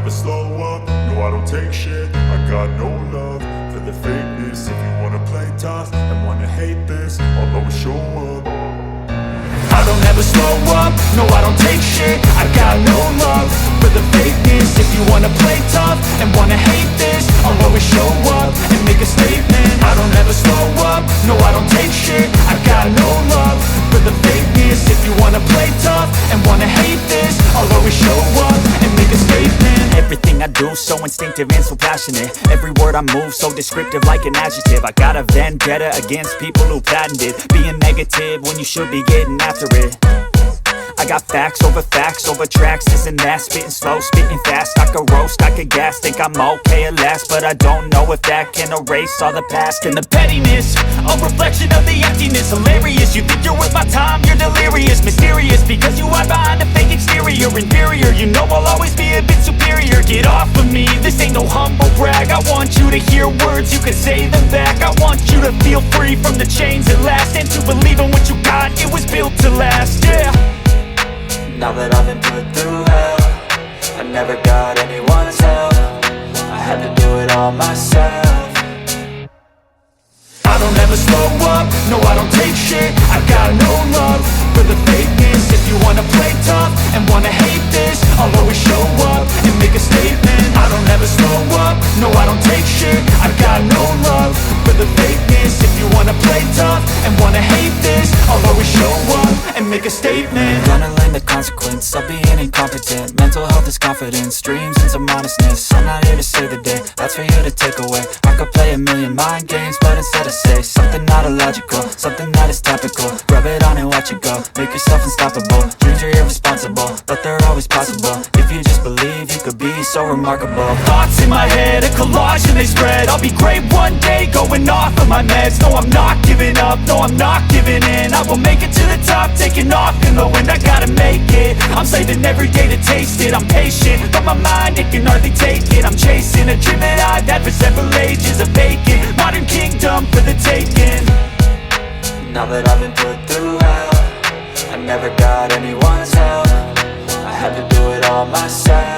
never slow up, no I don't take shit. I got no love for the fakeness. If you wanna play tough and wanna hate this, I'll always show up. I don't ever slow up, no I don't take shit. I got no love for the fakeness. If you wanna play tough and wanna hate this, I'll always show up and make a statement. I don't ever slow up, no I don't take shit. I got no love for the fakeness. If you wanna play tough and wanna hate this, I'll always show up and make a statement. Everything I do so instinctive and so passionate. Every word I move so descriptive like an adjective. I got a vendetta against people who patented being negative when you should be getting after it. I got facts over tracks, this and that. Spitting slow, spitting fast. I could roast, I could gas. Think I'm okay at last, but I don't know if that can erase all the past. And the pettiness, a reflection of the emptiness. Hilarious, you think you're worth my time, you're delirious. Mysterious, because you hide behind a fake exterior. Inferior, you know I'll always be a bit superior. Get off of me, this ain't no humble brag. I want you to hear words, you can say them back. I want you to feel free from the chains at last, and to believe in what you got, it was built to last, yeah. Now that I've been put through hell, I never got anyone's help. I had to do it all myself. I don't ever slow up, no I don't take shit. I got no love for the fakeness. If you wanna play tough and wanna hate this, I'll always show up and make a statement. I don't ever slow up, no I don't take shit. I got no love for the fakeness. If you wanna play tough and wanna hate this, I'll always show up and make a statement. Gonna learn the consequence of being incompetent. Mental health is confidence, dreams and some honestness. I'm not here to save the day, that's for you to take away. I could play a million mind games, but instead I say something not illogical, something that is topical. Rub it on and watch it go, make yourself unstoppable. Dreams are irresponsible, but they're always possible. If you just believe, you could be so remarkable. Thoughts in my head, a collage and they spread. I'll be great one day, going off of my meds. No, I'm not giving up, no, I'm not giving in. I will make it to the top, taking off in the wind. I gotta make it, I'm saving every day to taste it. I'm patient, but my mind, it can hardly take it. I'm chasing a dream that I've had for several ages. A vacant, modern kingdom for the taking. Now that I've been put through hell, I never got anyone's help. I had to do it all myself.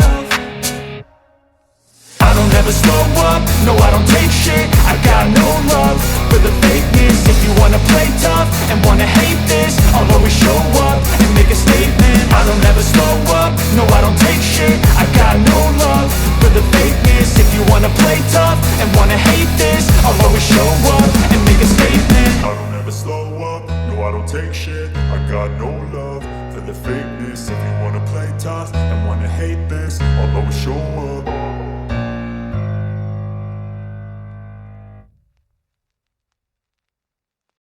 I don't ever slow up, no I don't take shit. I got no love for the fakeness. If you wanna play tough and wanna hate this, I'll always show up and make a statement. I don't ever slow up, no I don't take shit. I got no love for the fakeness. If you wanna play tough and wanna hate this, I'll always show up and make a statement. I don't ever slow up, no I don't take shit. I got no love for the fakeness. If you wanna play tough and wanna hate this, I'll always show up.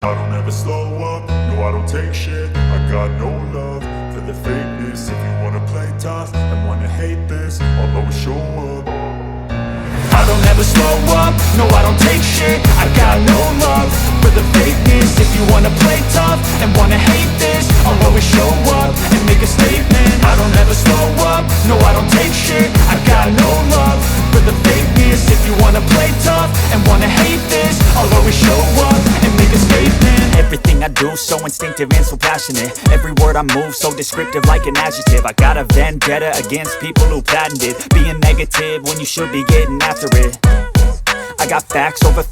I don't ever slow up, no I don't take shit. I got no love for the fakeness. If you wanna play tough and wanna hate this, I'll always show up. I don't ever slow up, no I don't take shit. I got no love for the fakeness. If you wanna play tough and wanna hate this, I'll always show up and make a statement. I don't ever slow up, no I don't take shit. I got no love for the fakeness. If you wanna play tough and wanna hate this, I'll always show up and make a statement. Everything I do so instinctive and so passionate. Every word I move so descriptive like an adjective. I got a vendetta against people who patented being negative when you should be getting after it. I got facts over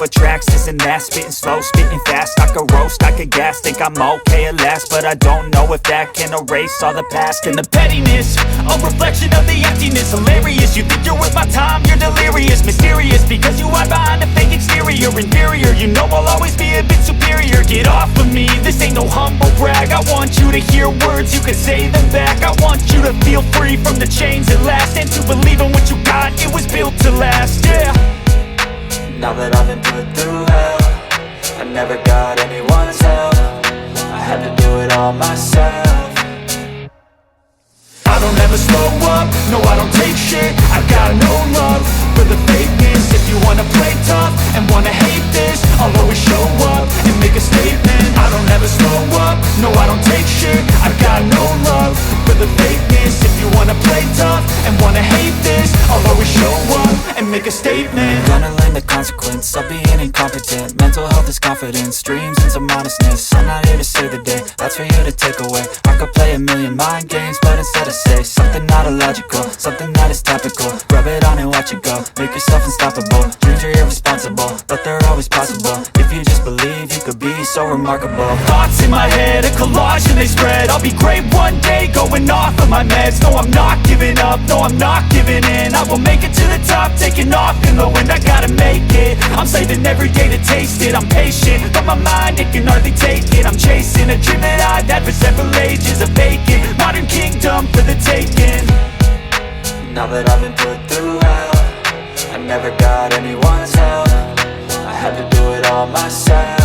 tracks, this and that. Spitting slow, spitting fast. I could roast, I could gas. Think I'm okay at last, but I don't know if that can erase all the past. And the pettiness, a reflection of the emptiness. Hilarious, you think you're worth my time, you're delirious. Mysterious, because you hide behind a fake exterior. Inferior, you know I'll always be a bit superior. Get off of me, this ain't no humble brag. I want you to hear words, you can say them back. I want you to feel free from the chains at last, and to believe in what you got, it was built to last, yeah. Now that I've been put through hell, I never got anyone's help. I had to do it all myself. I don't ever slow up, no I don't take shit. I got no love for the fakeness. If you wanna play tough and wanna hate this, I'll always show up and make a statement. I don't ever slow up, no I don't take shit. I got no love for the fakeness. If you wanna play tough and wanna hate this, I'll always show up and make a statement. Gonna learn the consequence of being incompetent. Mental health is confidence, dreams and some honestness. I'm not here to save the day, that's for you to take away. I could play a million mind games, but instead I say something not illogical, something that is topical. Rub it on and watch it go, make yourself unstoppable. Dreams are irresponsible, but they're always possible. If you just believe, you could be so remarkable. Thoughts in my head, a collage and they spread. I'll be great one day, going off of my meds. No, I'm not giving up, no, I'm not giving in. I will make it to the top, taking off in the wind. I gotta make it, I'm saving every day to taste it. I'm patient, but my mind, it can hardly take it. I'm chasing a dream that I've had for several ages. A vacant, modern kingdom for the taking. Now that I've been put through hell, I never got anyone's help. I had to do it all myself.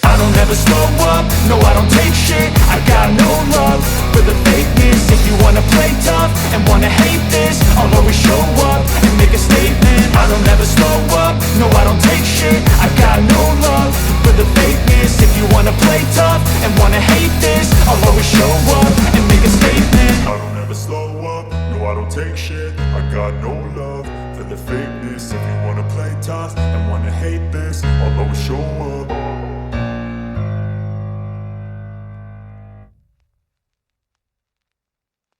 I don't ever slow up, no I don't take shit. I got no love for the fakeness. If you wanna play tough and wanna hate this, I'll always show up and make a statement. I don't ever slow up, no I don't take shit. I got no love for the fakeness. If you wanna play tough and wanna hate this, I'll always show up and make a statement. I don't ever slow up, no I don't take shit. I got no love for the fakeness. If you wanna play tough and wanna hate this, I'll always show up.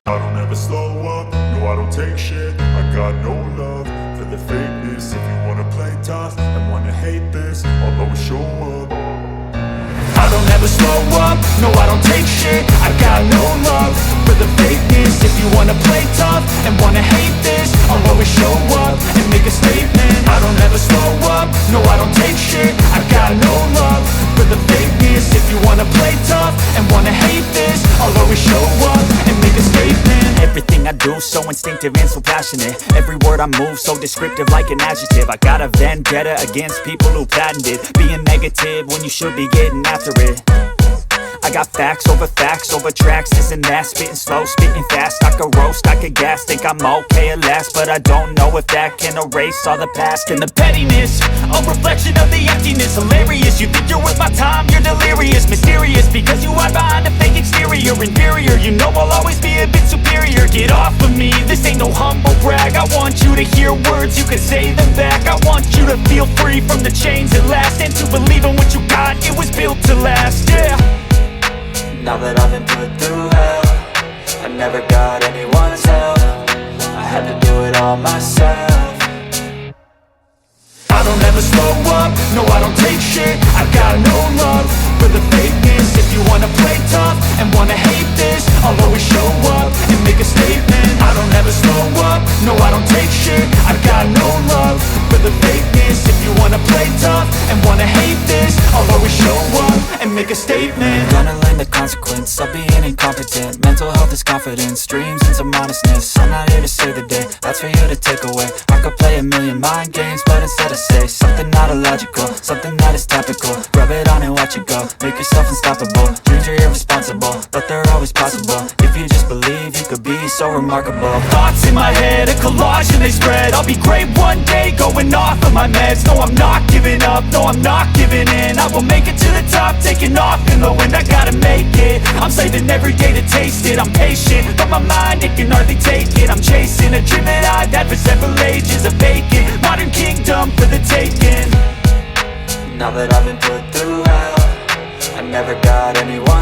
I don't ever slow up, no I don't take shit. I got no love for the fakeness. If you wanna play tough and wanna hate this, I'll always show up. I don't ever slow up, no I don't take shit. I got no love for the fakeness. If you wanna play tough and wanna hate this, I'll always show up and make a statement. I don't ever slow up, no I don't take shit. I got no love for the fakeness. If you wanna play tough and wanna hate this, I'll always show up and make a statement. Everything I do so instinctive and so passionate. Every word I move so descriptive like an adjective. I got a vendetta against people who patented being negative when you should be getting after it. I got facts over tracks, this and that. Spitting slow, spitting fast. I could roast, I could gas. Think I'm okay at last, but I don't know if that can erase all the past. And the pettiness, a reflection of the emptiness. Hilarious, you think you're worth my time, you're delirious. Mysterious, because you hide behind a fake exterior. Inferior, you know I'll always be a bit superior. Get off of me, this ain't no humble brag. I want you to hear words, you can say them back. I want you to feel free from the chains at last, and to believe in what you got, it was built to last, yeah. Now that I've been put through hell, I never got anyone's help. I had to do it all myself. I don't ever slow up, no I don't take shit. I got no love for the fakeness. If you wanna play tough and wanna hate this, I'll always show up and make a statement. I don't ever slow up, no I don't take shit. I got no love for the fakeness. If you wanna play tough and wanna hate this, I'll always show up and make a statement. Gonna learn the consequence of being incompetent. Mental health is confidence, dreams and some honestness. I'm not here to save the day, that's for you to take away. I could play a million mind games, but instead I say something not illogical, something that is topical. Rub it on and watch it go, make yourself unstoppable. Dreams are irresponsible, but they're always possible. If you just believe, you could be so remarkable. Thoughts in my head, a collage and they spread. I'll be great one day, going off of my meds. No, I'm not giving up, no, I'm not giving in. I will make it to the top, taking off in the wind. I gotta make it, I'm saving every day to taste it. I'm patient, but my mind, it can hardly take it. I'm chasing a dream that I've had for several ages. A vacant, modern kingdom for the taking. Now that I've been put through hell, I never got anyone